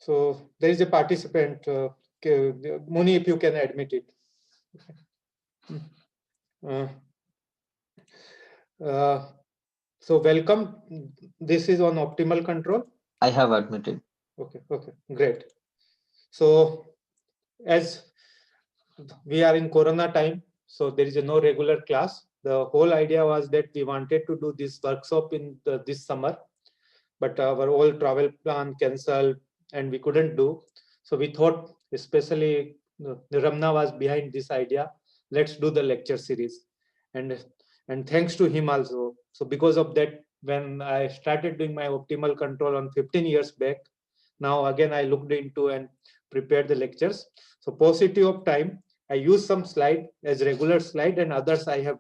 So there is a participant, Muni, if you can admit it. Uh, so welcome. This is on optimal control. I have admitted. Okay, great. So as we are in Corona time, so there is a no regular class. The whole idea was that we wanted to do this workshop in this summer, but our whole travel plan canceled and we couldn't do. So we thought, especially Ramna was behind this idea, let's do the lecture series. And thanks to him also. So because of that, when I started doing my optimal control on 15 years back, now again I looked into and prepared the lectures. So paucity of time, I use some slide as regular slide and others I have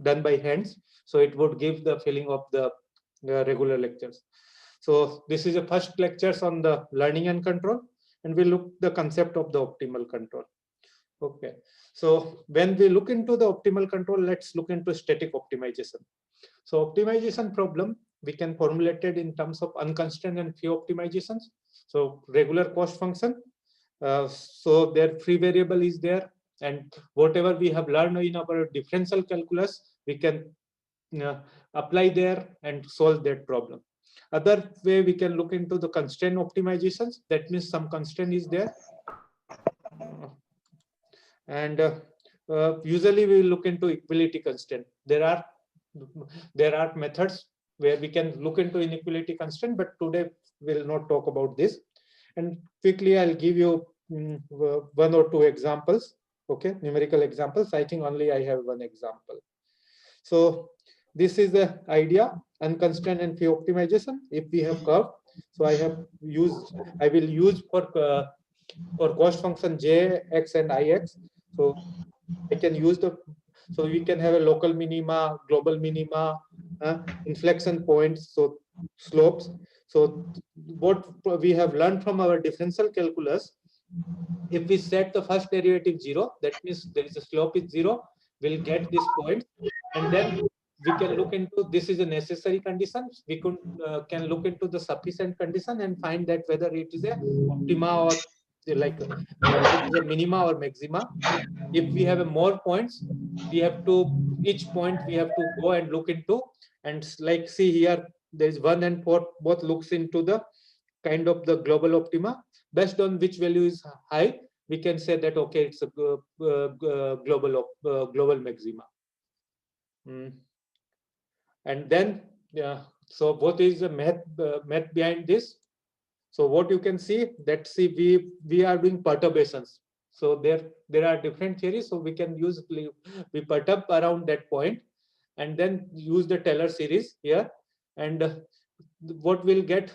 done by hands. So it would give the feeling of the regular lectures. So this is the first lectures on the learning and control, and we look the concept of the optimal control. Okay. So when we look into the optimal control, let's look into static optimization. So optimization problem, we can formulate it in terms of unconstrained and free optimizations. So regular cost function. So their free variable is there, and whatever we have learned in our differential calculus, we can apply there and solve that problem. Other way we can look into the constraint optimizations. That means some constraint is there, and usually we look into equality constraint. There are methods where we can look into inequality constraint, but today we'll not talk about this. And quickly I'll give you one or two examples. Okay, numerical examples. I think only I have one example. So this is the idea, unconstrained and free optimization. If we have curve, so I will use for cost function j, x, and ix. So I can use so we can have a local minima, global minima, inflection points, so slopes. So what we have learned from our differential calculus, if we set the first derivative 0, that means there is a slope is 0, we'll get this point, and then we can look into, this is a necessary condition, we can look into the sufficient condition and find that whether it is a optima or like it is a minima or maxima. If we have a more points, we have to, each point we have to go and look into, and like see here, there is 1 and 4, both looks into the kind of the global optima. Based on which value is high, we can say that okay, it's a global maxima. And then so what is the math behind this? So what you can see, that see we are doing perturbations. So there are different theories. So we can use, we perturb around that point and then use the Taylor series here, and what we'll get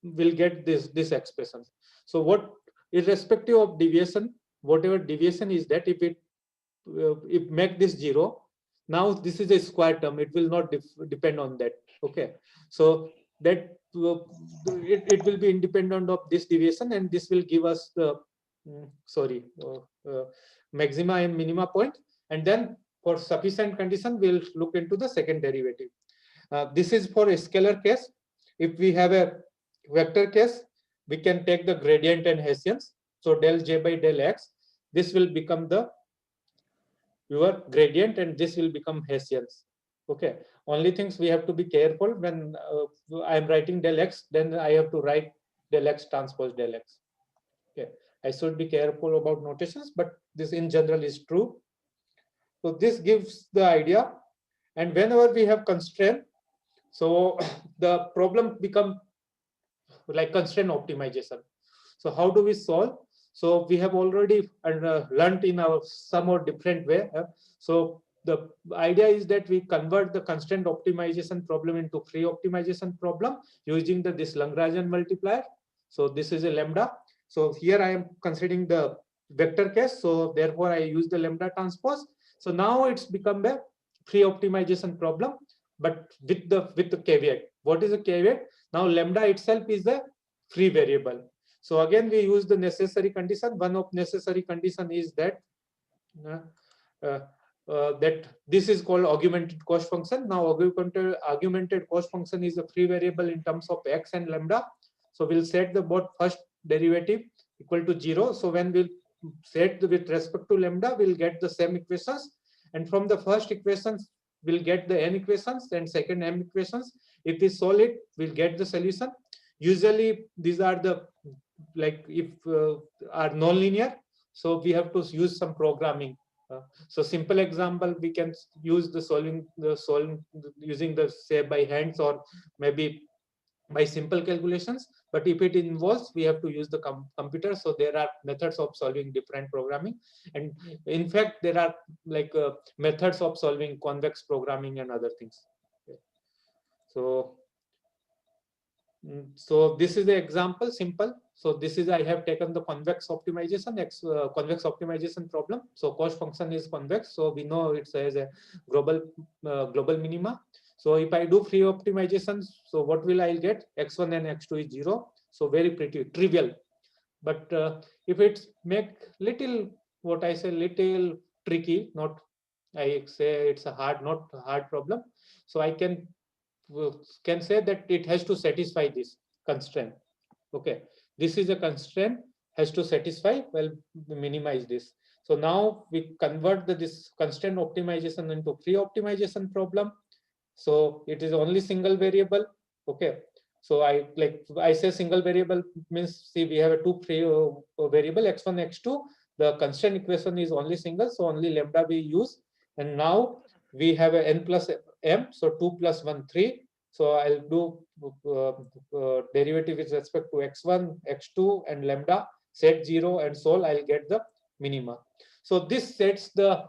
this expression. So what, irrespective of deviation, whatever deviation is that, if make this 0, now this is a square term, it will not depend on that. Okay, so that it will be independent of this deviation, and this will give us the maxima and minima point. And then for sufficient condition, we'll look into the second derivative. This is for a scalar case. If we have a vector case, we can take the gradient and Hessians. So del j by del x, this will become your gradient, and this will become Hessians. Okay. Only things we have to be careful when I am writing del x, then I have to write del x transpose del x. Okay. I should be careful about notations, but this in general is true. So this gives the idea. And whenever we have constraint, so the problem become like constraint optimization. So how do we solve? So we have already learned in our somewhat different way. So the idea is that we convert the constraint optimization problem into free optimization problem using this Lagrangian multiplier. So this is a lambda. So here I am considering the vector case. So therefore I use the lambda transpose. So now it's become a free optimization problem, but with the caveat. What is the caveat? Now lambda itself is the free variable. So again, we use the necessary condition. One of necessary condition is that that this is called augmented cost function. Now augmented cost function is a free variable in terms of x and lambda. So we'll set the both first derivative equal to 0. So when we'll set with respect to lambda, we'll get the same equations. And from the first equations, we'll get the n equations and second m equations. If we solve it, we'll get the solution. Usually these are the, like, if are non-linear, so we have to use some programming. So simple example, we can use the solving using the, say, by hands or maybe by simple calculations. But if it involves, we have to use the computer. So there are methods of solving different programming. And in fact, there are like methods of solving convex programming and other things. Okay. So this is the example, simple. So this is, I have taken the convex optimization, convex optimization problem. So cost function is convex. So we know it says a global minima. So if I do free optimization, so what will I get? X1 and X2 is 0. So very pretty trivial. But if it's make little, what I say, little tricky, not, I say it's a hard, not hard problem. So I can say that it has to satisfy this constraint. Okay, this is a constraint, has to satisfy, well, minimize this. So now we convert this constraint optimization into free optimization problem. So it is only single variable. Okay, so I say single variable means, see, we have a two free variable x1 x2. The constraint equation is only single, so only lambda we use. And now we have a n plus m, so 2 plus 1 3. So I'll do derivative with respect to x1 x2 and lambda, set 0 and solve. I'll get the minima. So this sets the,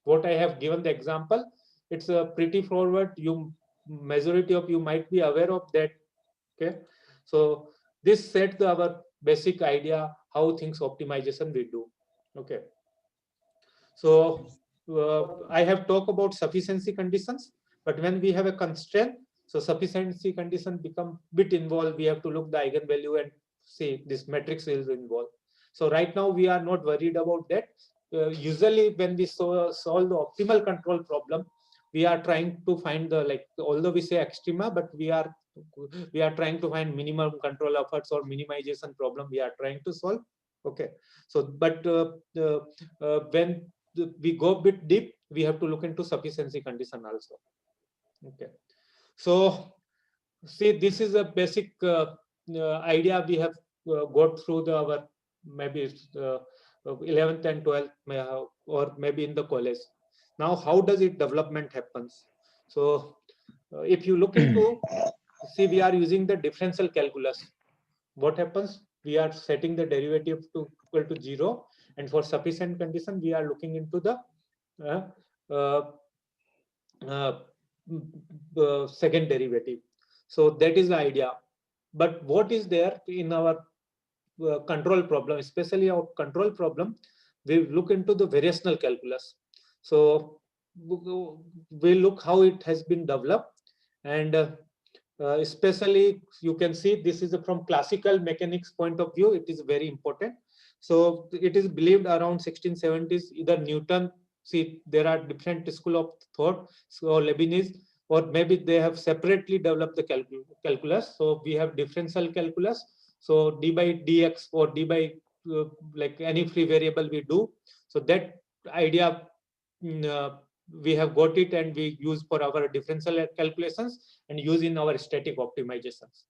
what I have given the example. It's a pretty forward. You, majority of you might be aware of that. Okay, so this sets our basic idea how things optimization we do. Okay, so I have talked about sufficiency conditions, but when we have a constraint, so sufficiency condition become bit involved. We have to look the eigenvalue and see this matrix is involved. So right now we are not worried about that. Usually when we solve the optimal control problem, we are trying to find the, like, although we say extrema, but we are trying to find minimum control efforts or minimization problem we are trying to solve. Okay, so but when we go a bit deep, we have to look into sufficiency condition also. Okay, so see, this is a basic idea we have got through our maybe 11th and 12th, or maybe in the college. Now, how does it development happens? So if you look into, see, we are using the differential calculus. What happens? We are setting the derivative to equal to 0, and for sufficient condition, we are looking into the second derivative. So that is the idea. But what is there in our control problem, especially our control problem, we look into the variational calculus. So we look how it has been developed, and especially you can see this is from classical mechanics point of view, it is very important. So it is believed around 1670s, either Newton, see, there are different school of thought, so Leibniz, or maybe they have separately developed the calculus. So we have differential calculus. So d by dx or d by like any free variable we do. So that idea we have got it, and we use for our differential calculations and use in our static optimizations.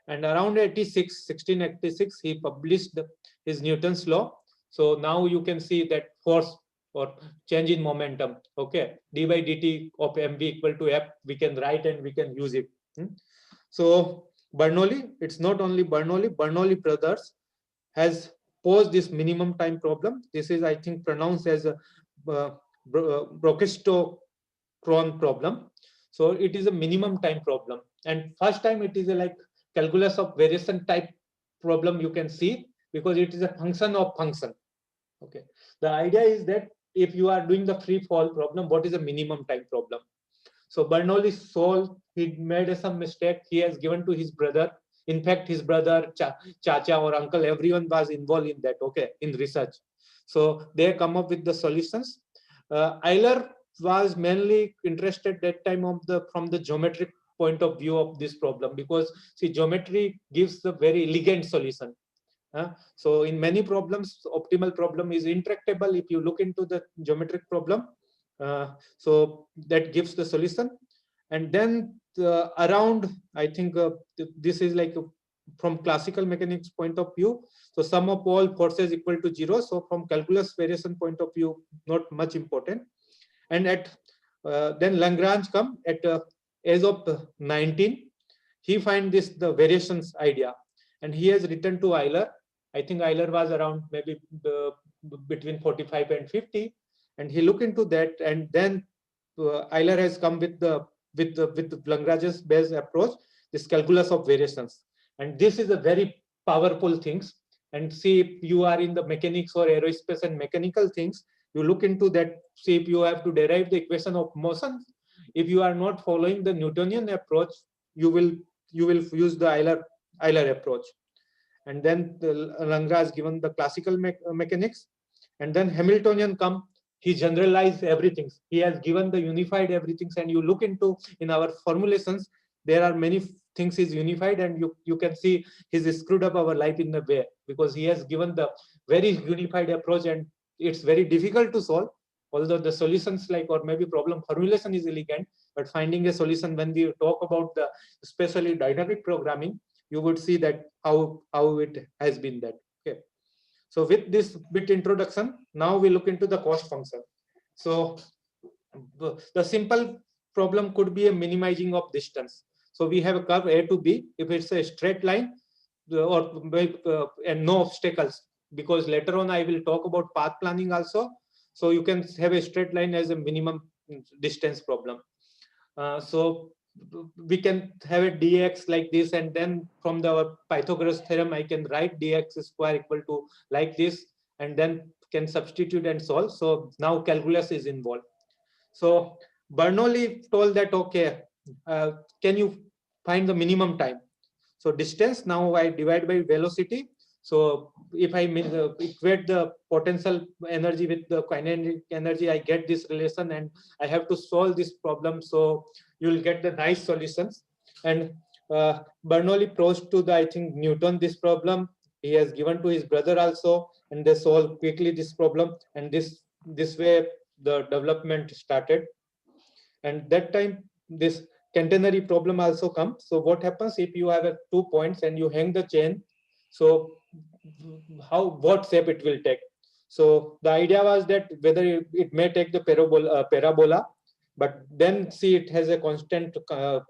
And around 1686, he published his Newton's law. So now you can see that force or change in momentum. Okay, d by dt of mv equal to f, we can write and we can use it. So Bernoulli, it's not only Bernoulli brothers has posed this minimum time problem. This is, I think, pronounced as a Brochet-Cron problem. So it is a minimum time problem. And first time it is a like calculus of variation type problem, you can see, because it is a function of function. Okay. The idea is that if you are doing the free fall problem, what is a minimum time problem? So Bernoulli solved, he made some mistake. He has given to his brother. In fact, his brother, Chacha or uncle, everyone was involved in that, okay, in research. So they come up with the solutions. Euler was mainly interested that time from the geometric point of view of this problem, because see, geometry gives the very elegant solution. So in many problems, optimal problem is intractable if you look into the geometric problem. So that gives the solution. And then around, I think this is like from classical mechanics point of view. So sum of all forces equal to 0. So from calculus variation point of view, not much important. And at then Lagrange come at age of 19. He find this the variations idea, and he has written to Euler. I think Euler was around maybe between 45 and 50, and he looked into that, and then Euler has come with the Lagrange's based approach, this calculus of variations, and this is a very powerful things. And see, if you are in the mechanics or aerospace and mechanical things, you look into that. See, if you have to derive the equation of motion, if you are not following the Newtonian approach, you will use the Euler approach. And then Lagrange given the classical mechanics, and then Hamiltonian come. He generalized everything. He has given the unified everything, and you look into in our formulations, there are many things is unified, and you can see he's screwed up our life in a way, because he has given the very unified approach, and it's very difficult to solve. Although the solutions like, or maybe problem formulation is elegant, but finding a solution when we talk about the especially dynamic programming, you would see that how it has been that. Okay. So with this bit introduction, now we look into the cost function. So the simple problem could be a minimizing of distance. So we have a curve A to B. If it's a straight line or and no obstacles, because later on I will talk about path planning also. So you can have a straight line as a minimum distance problem. So we can have a dx like this, and then from the Pythagoras theorem I can write dx square equal to like this, and then can substitute and solve. So now calculus is involved. So Bernoulli told that, okay, can you find the minimum time? So distance, now I divide by velocity. So if I equate the potential energy with the kinetic energy, I get this relation, and I have to solve this problem. So you'll get the nice solutions. And Bernoulli posed to the, I think, Newton this problem. He has given to his brother also, and they solve quickly this problem. And this way the development started. And that time this catenary problem also comes. So what happens if you have 2 points and you hang the chain? So what shape it will take? So the idea was that whether it may take the parabola, but then see it has a constant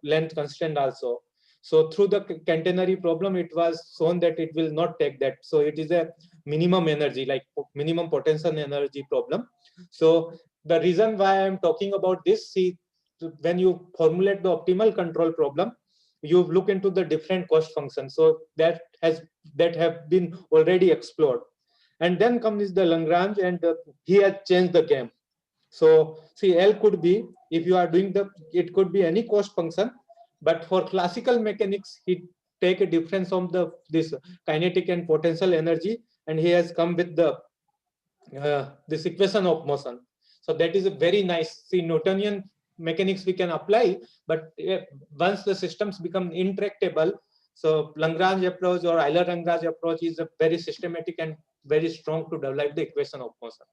length constant also. So through the catenary problem, it was shown that it will not take that. So it is a minimum energy, like minimum potential energy problem. So the reason why I'm talking about this, see, when you formulate the optimal control problem, you look into the different cost functions. So that have been already explored. And then comes the Lagrange, and he has changed the game. So see, L could be, if you are doing it could be any cost function, but for classical mechanics, he take a difference from this kinetic and potential energy, and he has come with this equation of motion. So that is a very nice. See, Newtonian mechanics we can apply, but once the systems become intractable, so Lagrange approach or Euler-Lagrange approach is a very systematic and very strong to develop the equation of motion.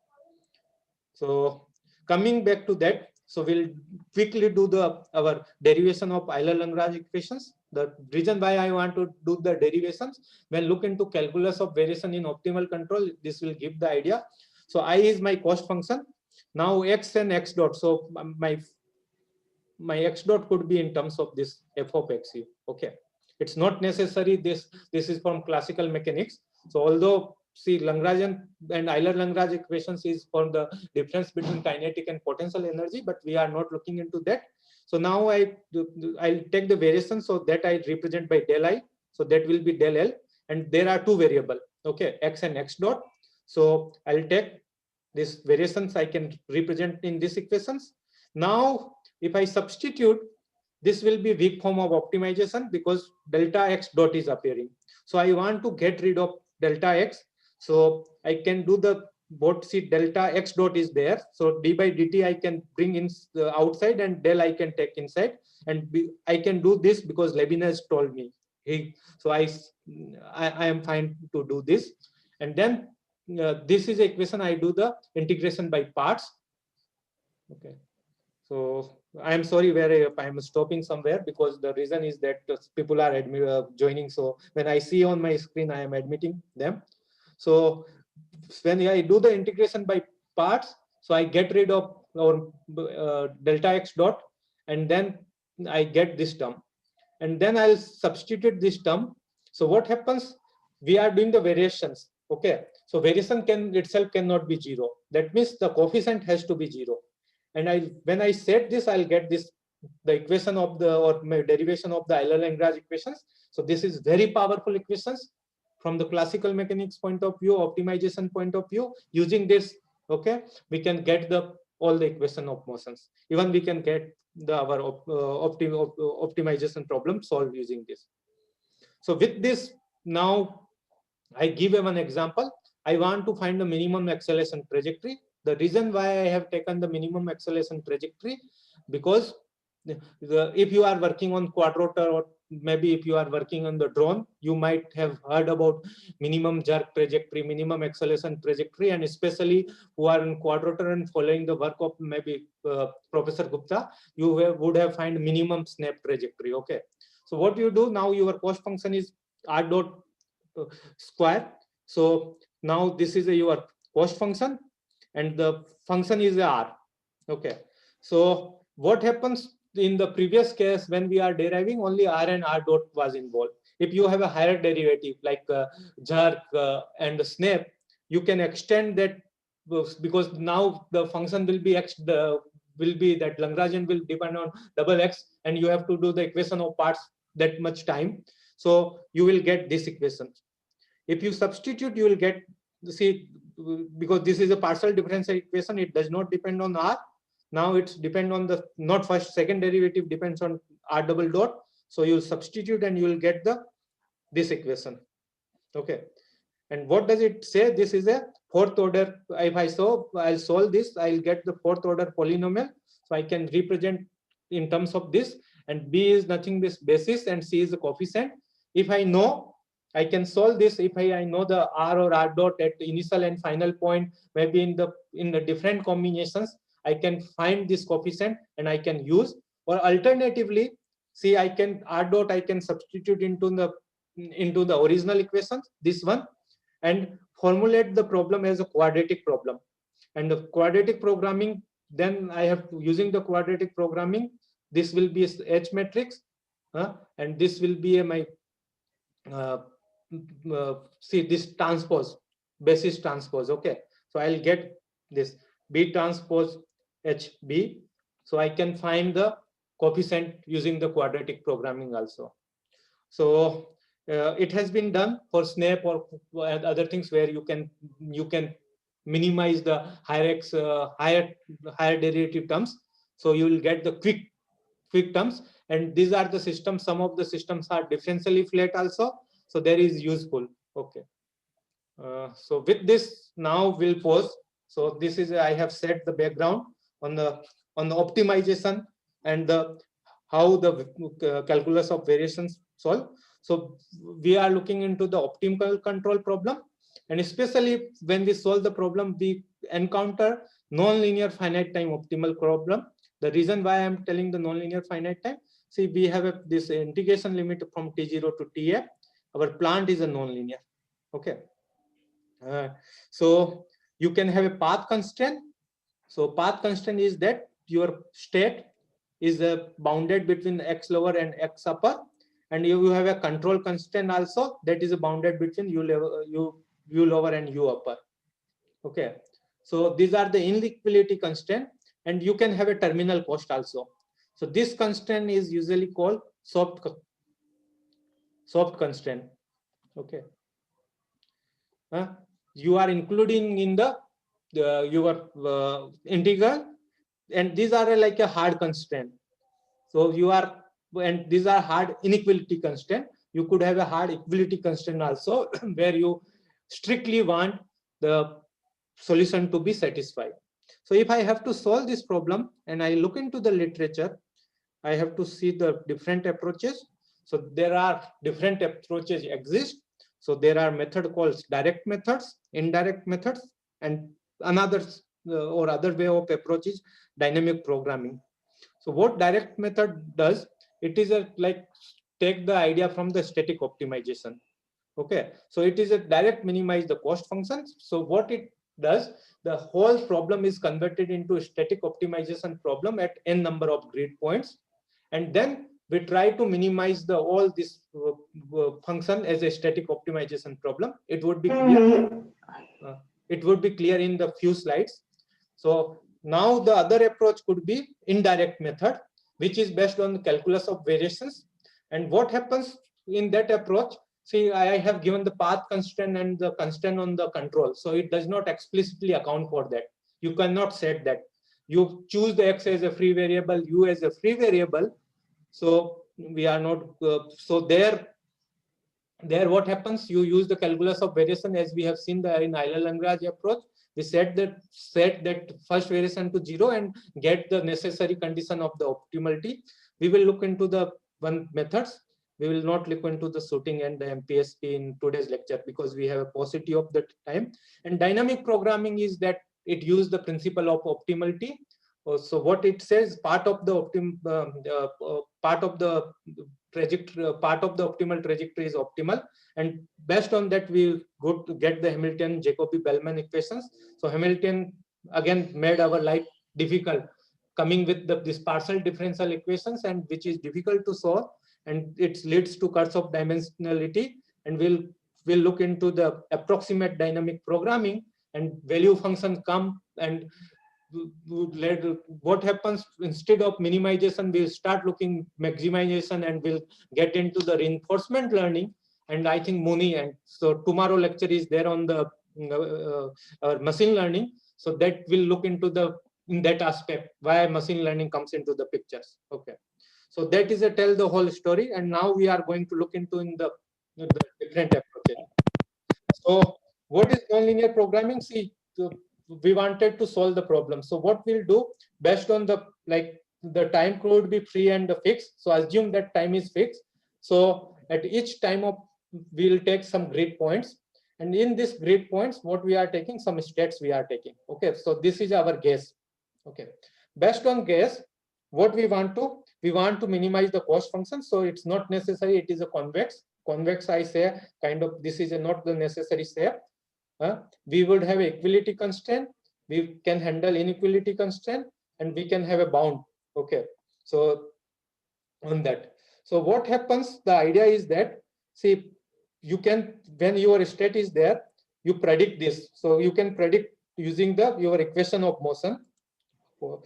So coming back to that, so we'll quickly do our derivation of Euler-Lagrange equations. The reason why I want to do the derivations, when look into calculus of variation in optimal control, this will give the idea. So I is my cost function. Now x and x dot. So my x dot could be in terms of this f of x. Okay, it's not necessary this is from classical mechanics. So although see, Lagrange and Euler-Lagrange equations is for the difference between kinetic and potential energy, but we are not looking into that. So now I'll take the variation, so that I represent by del I. So that will be del L, and there are two variables, okay, x and x dot. So I'll take this variations I can represent in these equations. Now, if I substitute, this will be weak form of optimization because delta x dot is appearing. So I want to get rid of delta x. So I can do the both, see, delta x dot is there. So d by dt I can bring in outside, and del I can take inside. and I can do this because Leibniz told me. So I am fine to do this. And then this is the equation. I do the integration by parts. Okay. So I am sorry where I am stopping somewhere, because the reason is that people are joining. So when I see on my screen, I am admitting them. So when I do the integration by parts, so I get rid of our delta x dot, and then I get this term, and then I'll substitute this term. So what happens? We are doing the variations. Okay. So variation can itself cannot be zero. That means the coefficient has to be zero. And when I set this, I'll get this, the equation of the, or my derivation of the Euler-Lagrange equations. So this is very powerful equations from the classical mechanics point of view, optimization point of view. Using this, okay, we can get the all the equation of motions. Even we can get our optimization problem solved using this. So with this, now I give one example. I want to find the minimum acceleration trajectory. The reason why I have taken the minimum acceleration trajectory, because if you are working on quadrotor, or maybe if you are working on the drone, you might have heard about minimum jerk trajectory, minimum acceleration trajectory, and especially who are in quadrotor and following the work of maybe Professor Gupta, you would have find minimum snap trajectory. Okay. So what you do now, your cost function is r dot square. So now this is your cost function, and the function is r. Okay. So what happens in the previous case, when we are deriving, only r and r dot was involved. If you have a higher derivative like jerk and snap, you can extend that, because now the function will be that Lagrangian will depend on double x, and you have to do the equation of parts that much time. So you will get this equation. If you substitute, you will get, see, because this is a partial differential equation, it does not depend on r. Now it's depend on the, not first, second derivative depends on r double dot. So you substitute and you will get this equation. Okay. And what does it say? This is a fourth order. If I'll solve this, I'll get the fourth order polynomial. So I can represent in terms of this, and b is nothing this basis, and c is the coefficient. If I know, I can solve this. If I know the r or r dot at initial and final point, maybe in the different combinations, I can find this coefficient and I can use. Or alternatively, see, I can r dot, I can substitute into the original equation, this one, and formulate the problem as a quadratic problem. And the quadratic programming, then I have to, using the quadratic programming, this will be H matrix, and this will be my see, this transpose, basis transpose. Okay. So I'll get this B transpose HB. So I can find the coefficient using the quadratic programming also. So it has been done for SNAP or other things where you can minimize the higher derivative terms. So you will get the quick terms, and these are the systems. Some of the systems are differentially flat also. So there is useful. Okay. So with this, now we'll pause. So this is, I have set the background on the optimization and how the calculus of variations solve. So we are looking into the optimal control problem, and especially when we solve the problem, we encounter non-linear finite time optimal problem. The reason why I'm telling the non-linear finite time, see, we have this integration limit from T0 to Ta. Our plant is a non-linear. Okay. So you can have a path constraint. So path constraint is that your state is bounded between x lower and x upper, and you have a control constraint also that is bounded between u lower and u upper. Okay. So these are the inequality constraint, and you can have a terminal cost also. So this constraint is usually called soft constraint. Okay. You are including in your integral, and these are like a hard constraint. So you are, and these are hard inequality constraint. You could have a hard equality constraint also where you strictly want the solution to be satisfied. So if I have to solve this problem and I look into the literature, I have to see the different approaches. So there are different approaches exist. So there are method called direct methods, indirect methods, and another or other way of approach is dynamic programming. So what direct method does, it is a like take the idea from the static optimization. Okay, so it is a direct minimize the cost function. So what it does, the whole problem is converted into a static optimization problem at n number of grid points, and then we try to minimize the all this function as a static optimization problem. It would be clear. It would be clear in the few slides. So now the other approach could be indirect method, which is based on the calculus of variations. And what happens in that approach? See, I have given the path constraint and the constraint on the control. So it does not explicitly account for that. You cannot set that. You choose the x as a free variable, u as a free variable. So we are not, so there what happens, you use the calculus of variation as we have seen the in Euler-Lagrange approach. We set that first variation to 0 and get the necessary condition of the optimality. We will look into the one methods. We will not look into the sorting and the MPSP in today's lecture because we have a paucity of the time. And dynamic programming is that it uses the principle of optimality. So what it says, part of the part of the optimal trajectory is optimal, and based on that we go to get the Hamilton Jacobi Bellman equations. So Hamilton again made our life difficult, coming with this partial differential equations, and which is difficult to solve, and it leads to curse of dimensionality. And we'll look into the approximate dynamic programming, and value function come, and what happens instead of minimization, we'll start looking maximization, and we'll get into the reinforcement learning. And I think Muni, and so tomorrow lecture is there on the machine learning. So that will look into the in that aspect why machine learning comes into the pictures. Okay, so that is a tell the whole story, and now we are going to look into in the different approaches. So what is nonlinear programming? See, we wanted to solve the problem. So what we'll do, based on the the time could be free and fixed. So assume that time is fixed. So at each time of we'll take some grid points, and in this grid points, what we are taking, some states we are taking. Okay, so this is our guess. Okay, based on guess, what we want to minimize the cost function. So it's not necessary it is a convex. I say kind of this is not the necessary step. We would have equality constraint, we can handle inequality constraint, and we can have a bound. Okay, so on that, so what happens, the idea is that, see, you can, when your state is there, you predict this. So you can predict using your equation of motion.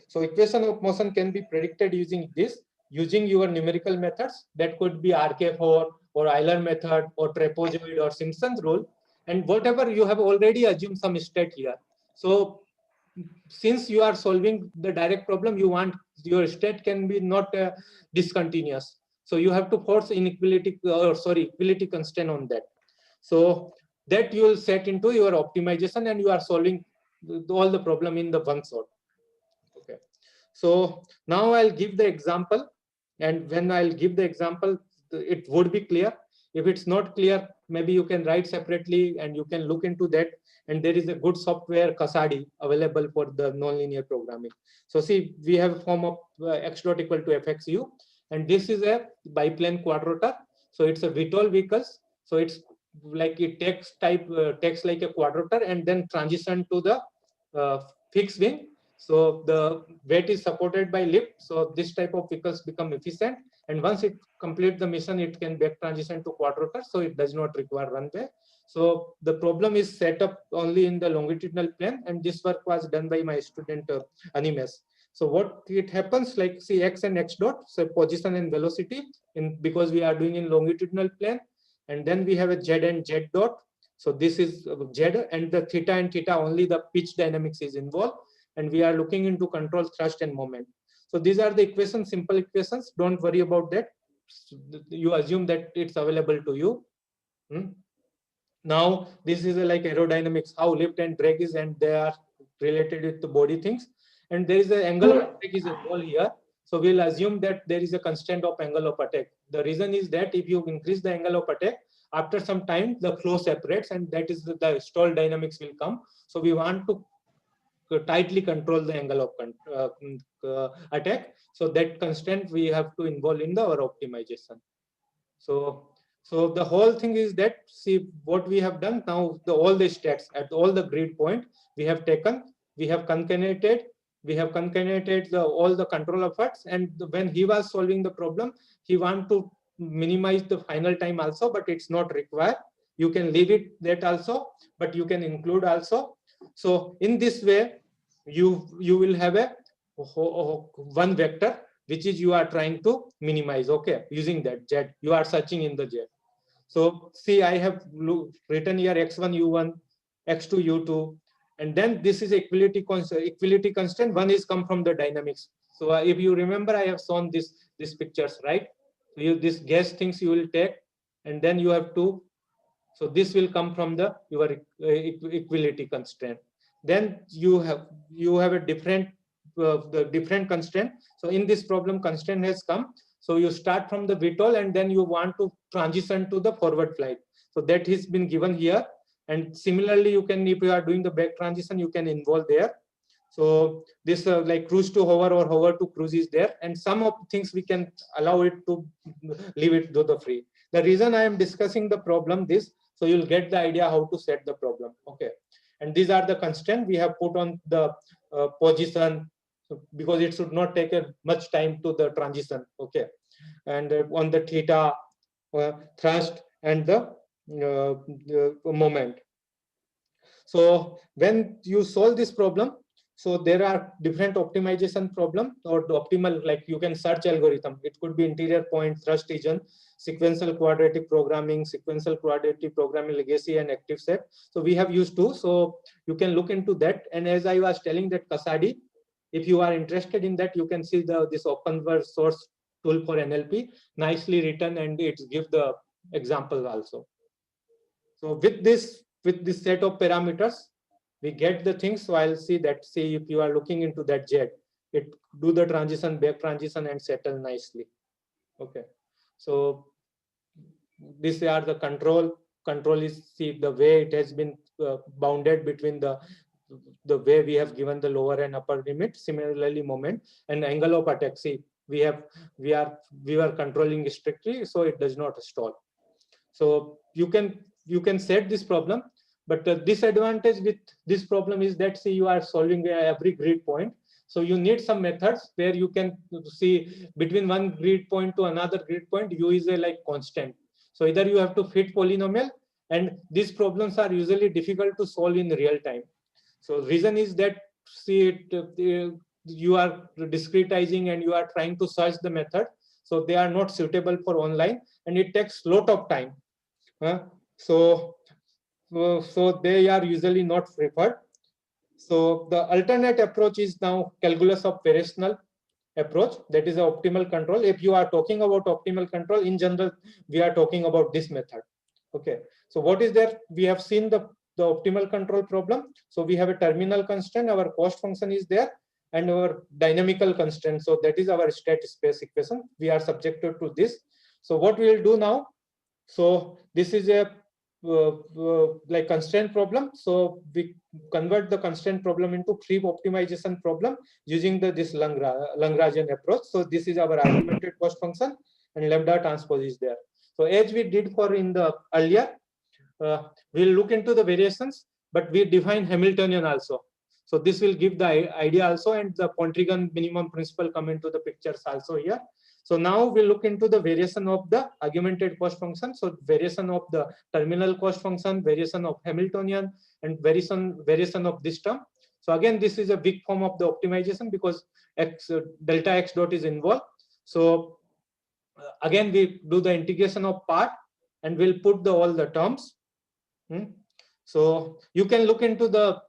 So equation of motion can be predicted using this, using your numerical methods. That could be RK4 or Euler method or trapezoid or Simpson's rule, and whatever you have already assumed some state here. So since you are solving the direct problem, you want your state can be not discontinuous. So you have to force inequality equality constraint on that. So that you will set into your optimization, and you are solving all the problem in the one shot. Okay. So now I'll give the example, and when I'll give the example, it would be clear. If it's not clear, maybe you can write separately and you can look into that. And there is a good software, Kasadi, available for the nonlinear programming. So see, we have a form of x dot equal to fxu, and this is a biplane quadrotor. So it's a VTOL vehicles. So it's like it takes like a quadrotor and then transition to the fixed wing. So the weight is supported by lift. So this type of vehicles become efficient. And once it completes the mission, it can back transition to quadrotor. So it does not require runway. So the problem is set up only in the longitudinal plane. And this work was done by my student Animes. So what it happens, like see x and x dot, so position and velocity, because we are doing in longitudinal plane. And then we have a z and z dot. So this is z, and the theta and theta, only the pitch dynamics is involved. And we are looking into control thrust and moment. So these are the equations, simple equations. Don't worry about that. You assume that it's available to you. Now this is like aerodynamics, how lift and drag is, and they are related with the body things. And there is an angle of drag is involved here. So we'll assume that there is a constant of angle of attack. The reason is that if you increase the angle of attack, after some time the flow separates, and that is the stall dynamics will come. So we want to tightly control the angle of attack. So that constant we have to involve in our optimization. So the whole thing is that, see what we have done now, all the stacks at all the grid point we have taken, we have concatenated all the control efforts, and when he was solving the problem, he want to minimize the final time also, but it's not required. You can leave it that also, but you can include also. So in this way, you will have a one vector which is you are trying to minimize. Okay, using that Z, you are searching in the Z. So see, I have written here x1 u1, x2 u2, and then this is equality constant. One is come from the dynamics. So if you remember, I have shown these pictures, right? So this gas things you will take, and then you have to. So this will come from your equality constraint. Then you have a different the different constraint. So in this problem, constraint has come. So you start from the VTOL, and then you want to transition to the forward flight. So that has been given here. And similarly, you can, if you are doing the back transition, you can involve there. So this like cruise to hover or hover to cruise is there. And some of things we can allow it to leave it to the free. The reason I am discussing the problem this, so you'll get the idea how to set the problem. Okay. And these are the constraints we have put on the position, because it should not take much time to the transition. Okay. And on the theta, thrust, and the moment. So when you solve this problem, so there are different optimization problem, or the optimal, like you can search algorithm. It could be interior point, thrust region, sequential quadratic programming, legacy, and active set. So we have used two. So you can look into that. And as I was telling that Kasadi, if you are interested in that, you can see this open source tool for NLP, nicely written, and it gives the example also. So with this set of parameters, we get the things. So I'll see that, say if you are looking into that jet, it do the transition, back transition, and settle nicely. Okay. So these are the control is, see the way it has been bounded between the way we have given the lower and upper limit. Similarly, moment and angle of attack. See, we were controlling strictly, so it does not stall. So you can set this problem, but the disadvantage with this problem is that, see, you are solving every grid point. So you need some methods where you can see between one grid point to another grid point, u is a like constant. So either you have to fit polynomial, and these problems are usually difficult to solve in real time. So reason is that, see, you are discretizing and you are trying to search the method. So they are not suitable for online, and it takes a lot of time. So they are usually not preferred. So the alternate approach is now calculus of variational approach. That is the optimal control. If you are talking about optimal control, in general, we are talking about this method. Okay. So what is there? We have seen the optimal control problem. So we have a terminal constraint. Our cost function is there, and our dynamical constraint. So that is our state space equation. We are subjected to this. So what we will do now? So this is a like constraint problem. So we convert the constraint problem into creep optimization problem using this Lagrangian approach. So this is our argumented cost function, and lambda transpose is there. So as we did for in the earlier, we'll look into the variations, but we define Hamiltonian also. So this will give the idea also, and the Pontryagin minimum principle come into the pictures also here. So now we'll look into the variation of the argumented cost function. So variation of the terminal cost function, variation of Hamiltonian, and variation of this term. So again, this is a big form of the optimization because delta x dot is involved. So again, we do the integration of part, and we'll put all the terms. So you can look into the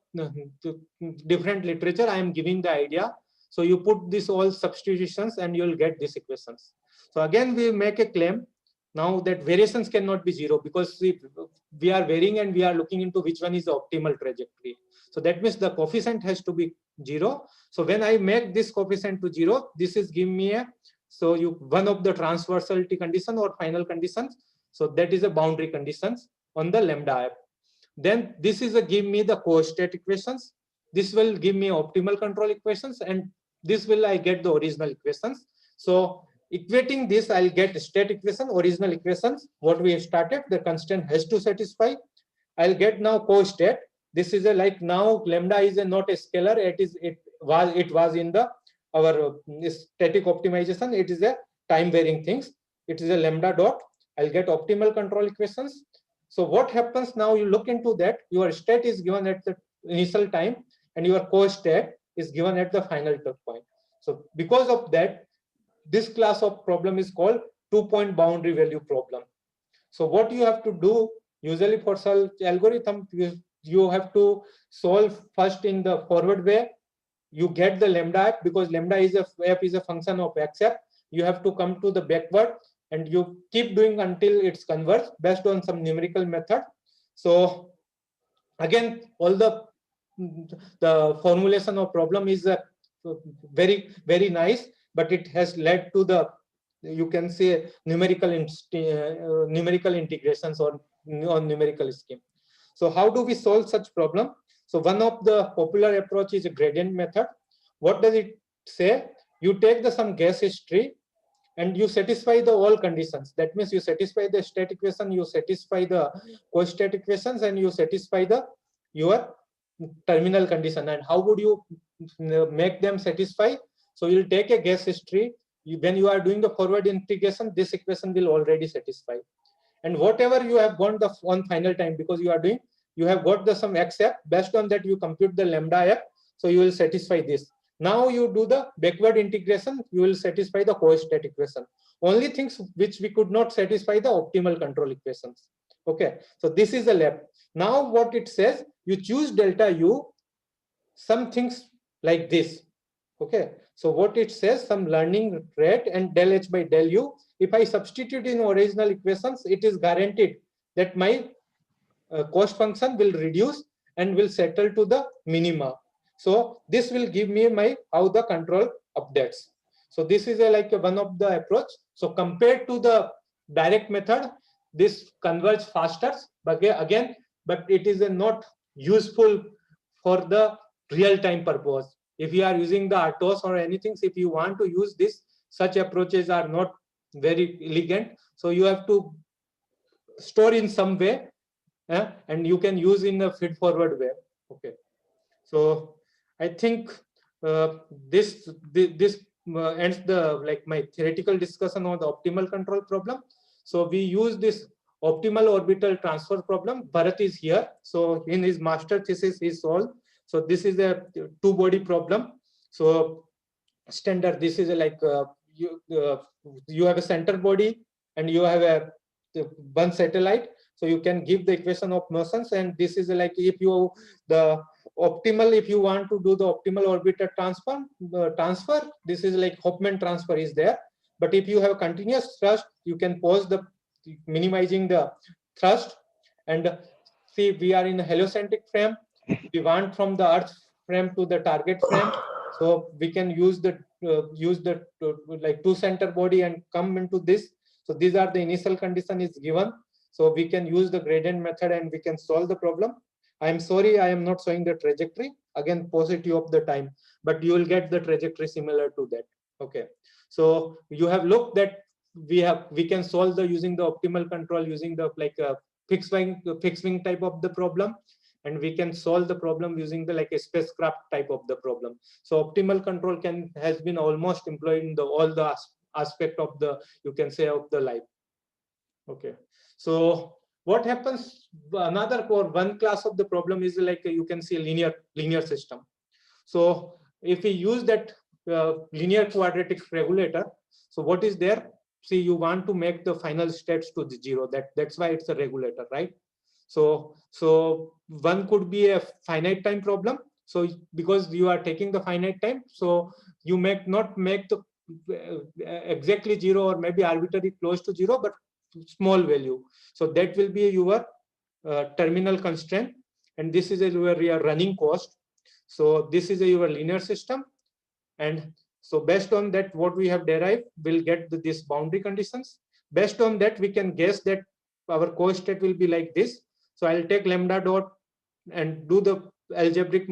different literature. I am giving the idea. So you put this all substitutions, and you'll get these equations. So again, we make a claim now that variations cannot be zero, because we are varying and we are looking into which one is the optimal trajectory. So that means the coefficient has to be 0. So when I make this coefficient to 0, this is give me a, so you one of the transversality condition or final conditions. So that is a boundary conditions on the lambda f. Then this is a give me the co-state equations. This will give me optimal control equations, and this will I get the original equations. So equating this, I'll get state equation, original equations, what we have started, the constant has to satisfy. I'll get now co-state. This is a like now lambda is a not a scalar. It was in the our static optimization. It is a time varying things. It is a lambda dot. I'll get optimal control equations. So what happens now? You look into that. Your state is given at the initial time, and your co-state is given at the final point. So because of that, this class of problem is called 2-point boundary value problem. So what you have to do usually for such algorithm, you have to solve first in the forward way. You get the lambda f, because lambda is a function of xf. You have to come to the backward, and you keep doing until it's converged based on some numerical method. So again, all the formulation of problem is very, very nice, but it has led to the, you can say, numerical integrations or numerical scheme. So how do we solve such problem? So one of the popular approach is a gradient method. What does it say? You take some gas history and you satisfy the all conditions. That means you satisfy the state equation, you satisfy the co-state equations, and you satisfy your terminal condition. And how would you make them satisfy? So you'll take a gas history. When you are doing the forward integration, this equation will already satisfy. And whatever you have got the on final time, because you have got some xf, based on that you compute the lambda f, so you will satisfy this. Now you do the backward integration, you will satisfy the co-state equation. Only things which we could not satisfy the optimal control equations. Okay, so this is the lab. Now what it says, you choose delta u, some things like this. Okay, so what it says, some learning rate and del h by del u. If I substitute in original equations, it is guaranteed that my cost function will reduce and will settle to the minima. So this will give me how the control updates. So this is one of the approach. So compared to the direct method, this converge faster, but again, but it is not useful for the real time purpose. If you are using the RTOS or anything, if you want to use this, such approaches are not very elegant. So you have to store in some way, and you can use in a feed forward way. Okay, so I think this ends the my theoretical discussion on the optimal control problem. So we use this optimal orbital transfer problem. Bharat is here, so in his master thesis he solved. So this is a two-body problem. So standard, this is you have a center body and you have a one satellite. So you can give the equation of motions, and this is if you if you want to do the optimal orbital transfer, this is Hopman transfer is there. But if you have continuous thrust, you can pause the minimizing the thrust. And see, we are in a heliocentric frame. We want from the Earth frame to the target frame. So we can use the two center body and come into this. So these are the initial condition is given. So we can use the gradient method and we can solve the problem. I am sorry, I am not showing the trajectory. Again, paucity of the time, but you will get the trajectory similar to that. Okay. So you have looked that we can solve the using the optimal control using the fixed wing type of the problem, and we can solve the problem using the a spacecraft type of the problem. So optimal control has been almost employed in all the aspect of the, you can say, of the life. Okay. So what happens, another one class of the problem is you can see a linear system. So if we use that linear quadratic regulator, so what is there? See, you want to make the final states to the zero. That's why it's a regulator, right? So one could be a finite time problem. So because you are taking the finite time, so you not make the exactly zero or maybe arbitrarily close to zero, but small value. So that will be your terminal constraint, and this is where your running cost. So this is your linear system. And so based on that, what we have derived, we'll get this boundary conditions. Based on that, we can guess that our co-state will be like this. So I'll take lambda dot and do the algebraic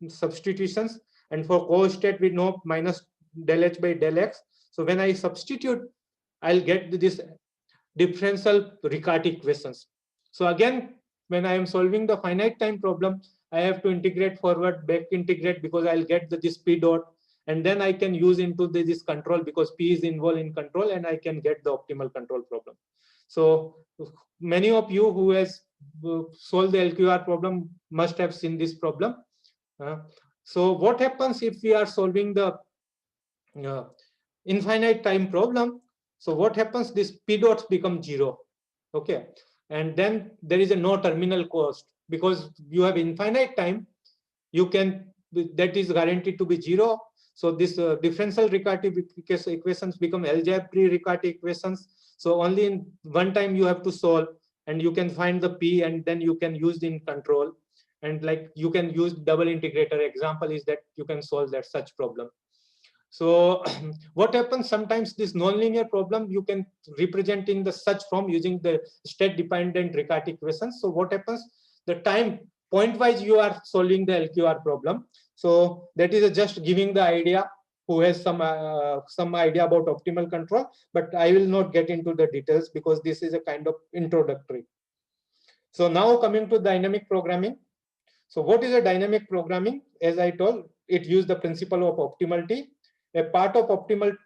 substitutions. And for co-state, we know minus del h by del x. So when I substitute, I'll get this differential Riccati equations. So again, when I am solving the finite time problem, I have to integrate forward, back integrate, because I'll get this p dot, and then I can use into this control, because p is involved in control, and I can get the optimal control problem. So many of you who has solved the LQR problem must have seen this problem. So what happens if we are solving the infinite time problem? So what happens? This p dots become 0. Okay, and then there is a no terminal cost, because you have infinite time. You can, that is guaranteed to be 0. So this differential Riccati equations become algebraic Riccati equations. So only in one time you have to solve, and you can find the p, and then you can use in control, and like you can use double integrator. Example is that you can solve that such problem. So what happens sometimes, this nonlinear problem you can represent in the such form using the state dependent Riccati equations. So what happens, the time point wise you are solving the LQR problem. So that is just giving the idea who has some idea about optimal control, but I will not get into the details because this is a kind of introductory. So now coming to dynamic programming. So what is a dynamic programming? As I told, it uses the principle of optimality. A part of optimal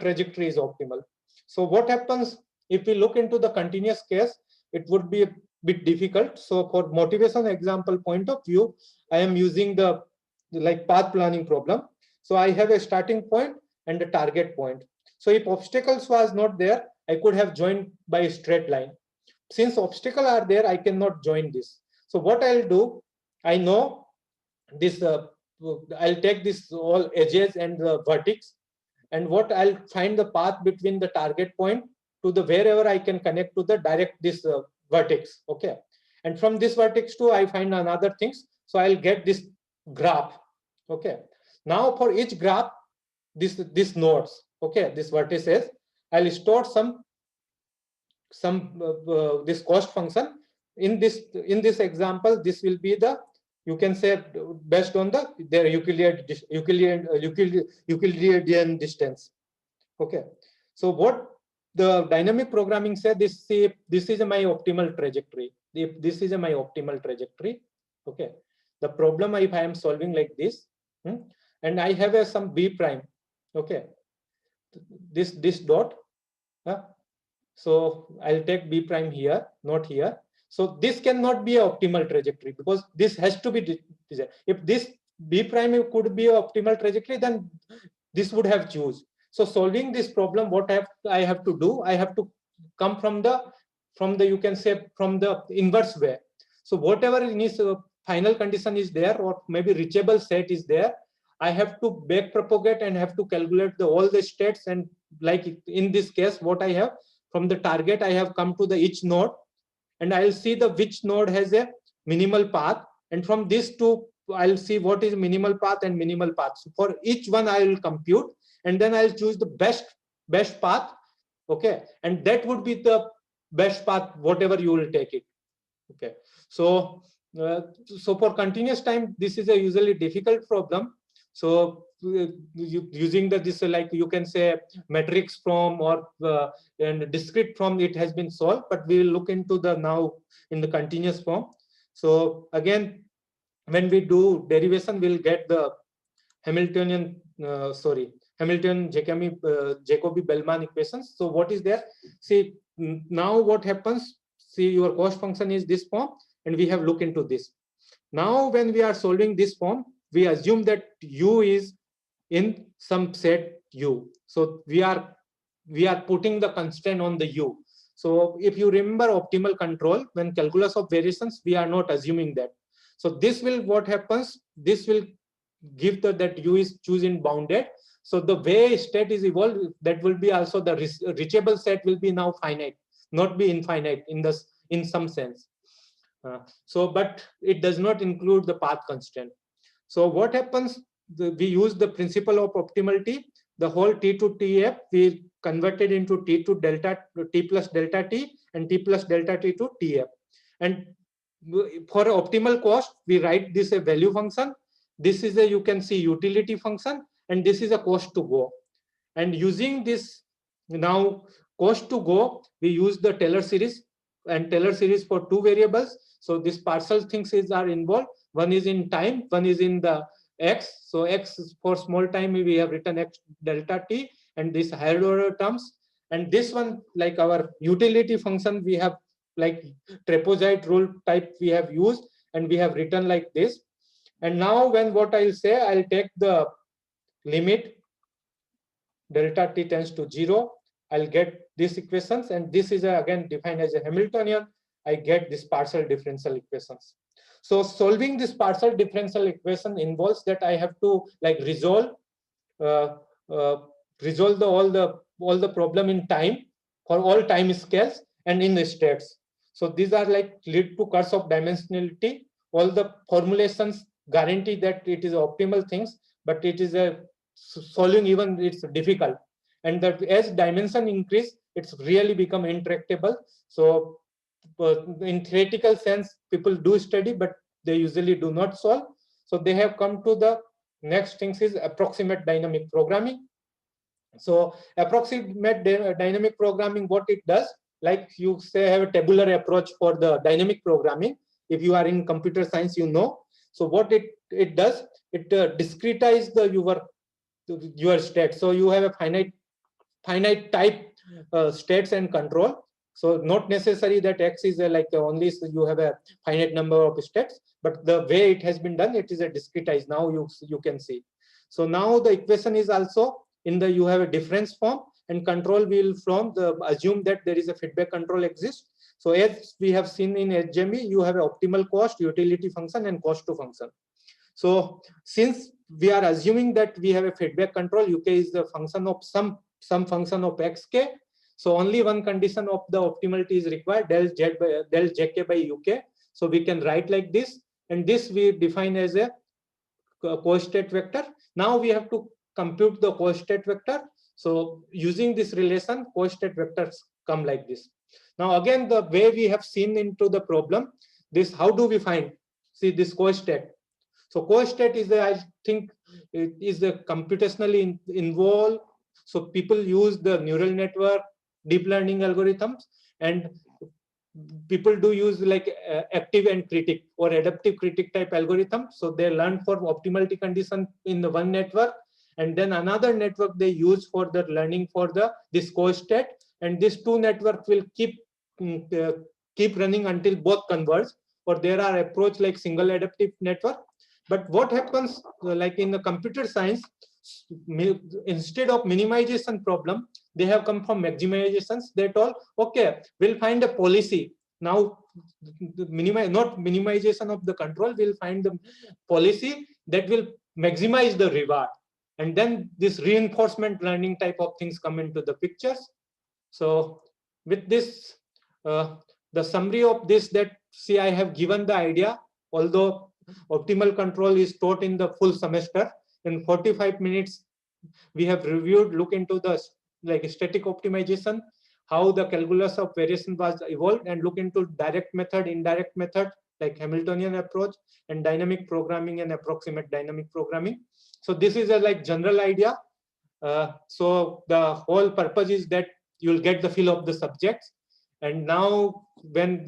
trajectory is optimal. So what happens if we look into the continuous case? It would be a bit difficult. So for motivation example point of view, I am using the like path planning problem. So I have a starting point and a target point. So if obstacles was not there, I could have joined by a straight line. Since obstacles are there, I cannot join this. So what I'll do, I know this, I'll take this all edges and the vertex, and what I'll find the path between the target point to the wherever I can connect to the direct this vertex. Okay, and from this vertex too, I find another things. So I'll get this graph. Okay, now for each graph, this nodes. Okay, this vertices, I'll store some this cost function. In this example, this will be the, you can say, based on their Euclidean distance. Okay, so what the dynamic programming said, this is my optimal trajectory. If this is my optimal trajectory, okay, the problem if I am solving like this, and I have some b prime, okay, this dot, so I'll take b prime here, not here. So this cannot be an optimal trajectory because this has to be desired. If this b prime could be an optimal trajectory, then this would have choose. So solving this problem, what I have to do, I have to come from the you can say from the inverse way. So whatever is final condition is there, or maybe reachable set is there, I have to back propagate and have to calculate all the states. And like in this case, what I have from the target, I have come to the each node, and I'll see the which node has a minimal path, and from this two I'll see what is minimal path and minimal path. So for each one I will compute, and then I'll choose the best path. Okay, and that would be the best path, whatever you will take it. Okay, so so for continuous time, this is a usually difficult problem. So using this, like you can say matrix form or and discrete form, it has been solved, but we will look into the now in the continuous form. So again, when we do derivation, we'll get the Hamiltonian Jacobi-Bellman equations. So what is there? See, now what happens? See, your cost function is this form, and we have looked into this. Now when we are solving this form, we assume that u is in some set u. So we are putting the constraint on the u. So if you remember optimal control, when calculus of variations, we are not assuming that. So this will, what happens, this will give that u is choosing bounded. So the way state is evolved, that will be also the reachable set will be now finite, not be infinite in some sense. So but it does not include the path constraint. So what happens? We use the principle of optimality. The whole T to TF we converted into T to delta T plus delta T and T plus delta T to TF. And for optimal cost, we write this a value function. This is a, you can see, utility function, and this is a cost to go. And using this now cost to go, we use the Taylor series, and Taylor series for two variables. So these partial things are involved. One is in time, one is in the x. So x for small time we have written x delta t, and this higher order terms. And this one, like our utility function, we have like trapezoid rule type we have used, and we have written like this. And now when what I'll say, I'll take the limit delta t tends to 0, I'll get these equations, and this is again defined as a Hamiltonian. I get this partial differential equations. So solving this partial differential equation involves that I have to like resolve all the problem in time for all time scales and in the states. So these are like lead to curse of dimensionality. All the formulations guarantee that it is optimal things, but it is a solving even it's difficult. And that as dimension increase, it's really become intractable. So in theoretical sense, people do study, but they usually do not solve. So they have come to the next things is approximate dynamic programming. So approximate dynamic programming, what it does, like you say have a tabular approach for the dynamic programming. If you are in computer science, you know. So what it does, it discretize the your state. So you have a finite type states and control. So not necessary that X is like only you have a finite number of states, but the way it has been done, it is a discretized. Now you can see. So now the equation is also in the, you have a difference form, and control will from the assume that there is a feedback control exists. So as we have seen in HME, you have an optimal cost, utility function, and cost to function. So since we are assuming that we have a feedback control, UK is the function of some function of xk. So only one condition of the optimality is required, del jk by UK. So we can write like this, and this we define as a co-state vector. Now we have to compute the co-state vector. So using this relation, co-state vectors come like this. Now again, the way we have seen into the problem, this how do we find? See this co-state. So co-state is, I think, it is a computationally involved. So people use the neural network, deep learning algorithms, and people do use like active and critic or adaptive critic type algorithm. So they learn for optimality condition in the one network, and then another network they use for the learning for the this co-state, and these two networks will keep running until both converge. Or there are approach like single adaptive network. But what happens like in the computer science, instead of minimization problem, they have come from maximizations. They told, okay, we'll find a policy. Now, not minimization of the control, we'll find the policy that will maximize the reward. And then this reinforcement learning type of things come into the pictures. So with this, the summary of this, that see, I have given the idea, although optimal control is taught in the full semester. In 45 minutes, we have reviewed, look into the like static optimization, how the calculus of variation was evolved, and look into direct method, indirect method, like Hamiltonian approach, and dynamic programming and approximate dynamic programming. So this is a like general idea. So the whole purpose is that you'll get the feel of the subjects. And now when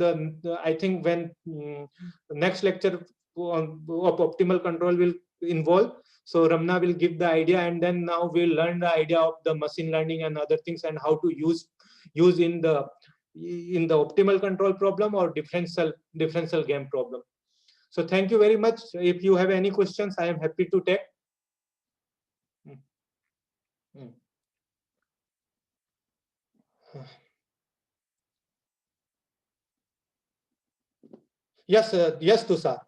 I think when the next lecture of optimal control will involve, so Ramna will give the idea, and then now we'll learn the idea of the machine learning and other things, and how to use in the optimal control problem or differential game problem. So thank you very much. If you have any questions, I am happy to take. Yes, yes, Tushar.